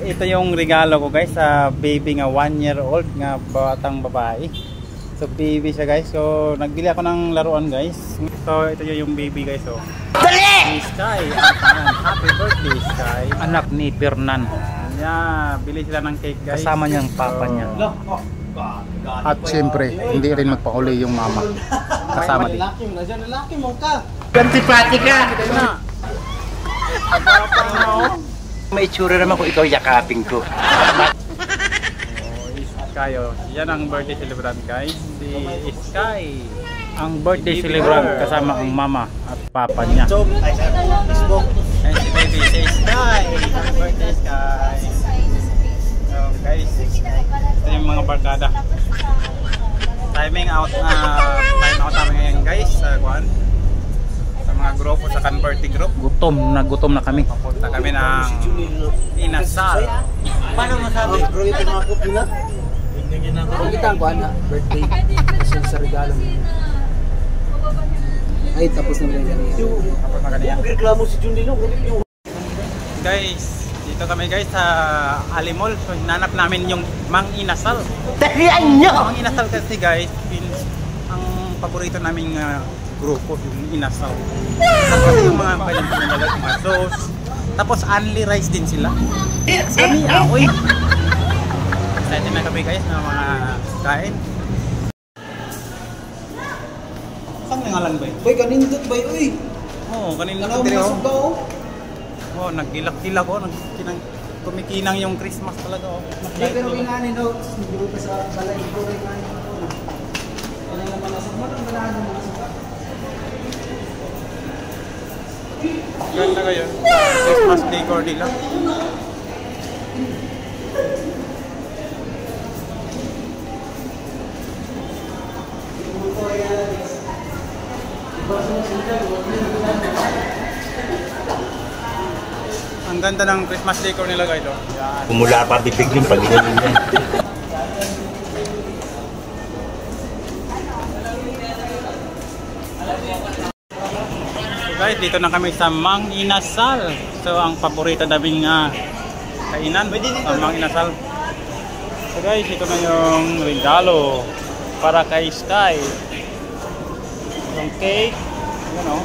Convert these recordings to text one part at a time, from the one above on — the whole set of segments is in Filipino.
ito yung regalo ko guys sa baby nga 1-year-old nga batang babae. So baby siya guys. So nagbili ako ng laruan guys. So ito yung baby guys. So Dali! Sky, happy birthday Sky. Anak ni Fernan. Yeah, bili sila ng cake guys. Kasama niyang papa niya. At siyempre, hindi rin magpauli yung mama. Kasama din. Lalaki mo ka. Pati ka. May itsura naman kung ikaw yakapin ko. Kayo, yan ang birthday celebrant guys. Si Sky. Ang birthday celebrant kasama ang mama at papa niya. And si baby si Sky. Happy birthday Sky. So guys, ito yung mga barkada. Time out namin ngayon guys sa kuan. Sa mga grupo sa converting group. Gutom na kami. Papunta kami ng Inasal. Paano masabi? Grabe pa mga kupila? Kung kita ang kuhan na birthday kasi sa regalo mo. Ay, tapos na lang ganyan. Tapos na ganyan. Reklamo si Jun Dino. Guys, dito kami guys sa Alimol. So hinanap namin yung Mang Inasal. Dalian nyo! Mang Inasal kasi guys, ang paborito naming grupo, yung Inasal. Tapos yung mga kanyang pinagalat, mga sauce. Tapos only rice din sila. Kami, ako'y. Excited na kami guys na mga kain. Saan nga lang ba? Boy, kanindot ba uy? Oo, kanindot ko din ako. Oo, nagdilak-dilak ko. Kumikinang yung Christmas talaga. Hindi, pero kinanin daw. Siguro pa sa balay. Siguro kinanin ako. Ano yung malasag mo? Ang balahan ng malasag ka? Ganda kayo. Christmas decor nila. Ang ganda ng Christmas decor nila guys. Yan. Kumula pa di bigling pag ganyan yan. So guys, dito na kami sa Mang Inasal. So ang paborito naming kainan sa Mang Inasal. So guys, ito na yung regalo para kay Sky. Yung cake, you know.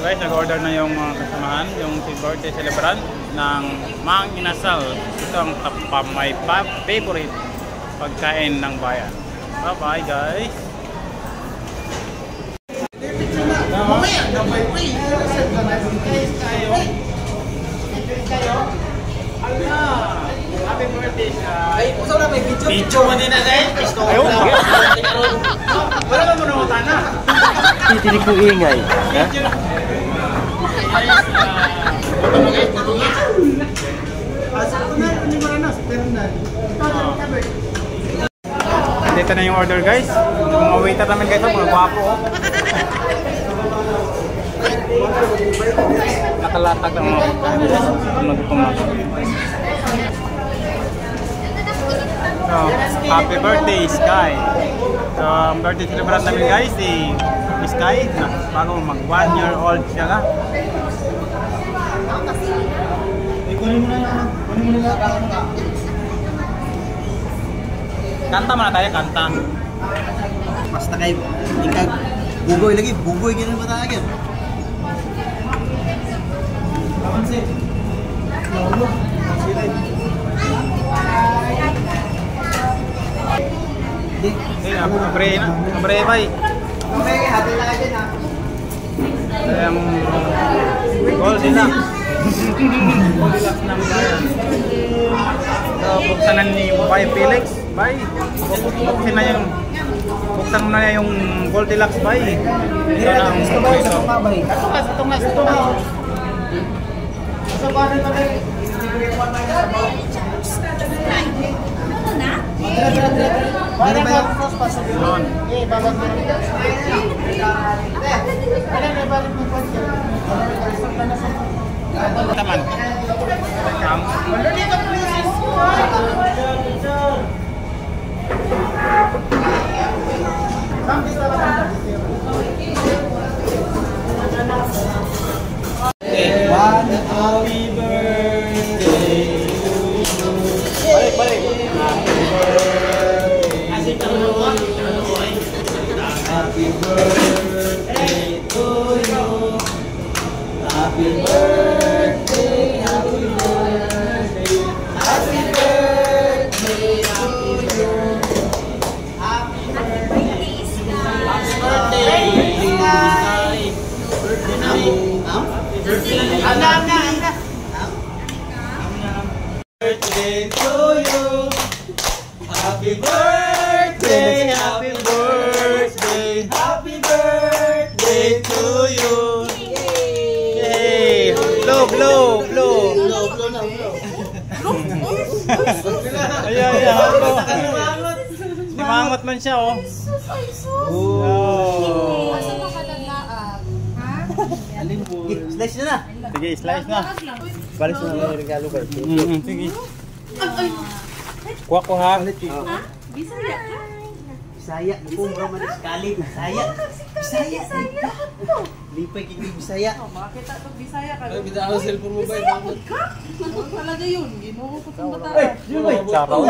Guys, nag-order na yung mga kasamahan, yung birthday celebrant ng Mang Inasal. Ito ang my favorite pagkain ng bayan. Bye-bye guys! Mamaya, nabay uy! Happy birthday guys! Ay, usaw na may video. Video mo din na guys. Ayaw ba? Wala ka muna utana na. Titinig ko ingay. Dito na yung order guys. Mga waiter namin guys, mga gwapo. Nakalatag ng mga nagutom na. So, happy birthday Sky. So, ang birthday celebrant namin guys si Sky. Bago mag 1-year-old siya ka. Kunin mo na Kanta mana tayo, kanta. basta kayo, ikaw, bugoy lagi, bugoy ganun ba tayo? Kaman si? Naulo, sila. Abre, bay. Okay, hati na kayo din ha. Gold nila. Goldilocks ng bayan. So, buksan na ni Bay Felix. Bay, buksan mo na yung Goldilocks, Bay. Ito na ang ito. Ito nga. Sa bahay na kayo. Para ba yung cross pa sa bilon? Eh, babag mo. Taman. Happy birthday to you. Balik, balik. Happy birthday to you. Happy birthday to you. Happy birthday, happy birthday. Happy birthday to you. Happy birthday, Sky. Birthday to you. Happy birthday, happy birthday, happy birthday to you. Yay! Blow, blow, blow. Ayan, ayan. Simangot man siya, oh. Oh. Asa ba ka naglaag? Ha? Slice na na. Sige, slice na. Balis mo na yung regalo ba? Sige. Kuha ko ha. Ha? Bisaya ka? Bisaya, kung raman sekali Bisaya. Bisaya. Lipay kini Bisaya. Makita pag Bisaya ka. Ay, bitaw ang cellphone mo ba? Bisaya ka? Ano talaga yun? Ginoo ko itong bata. Ay, yun ba? Saraw.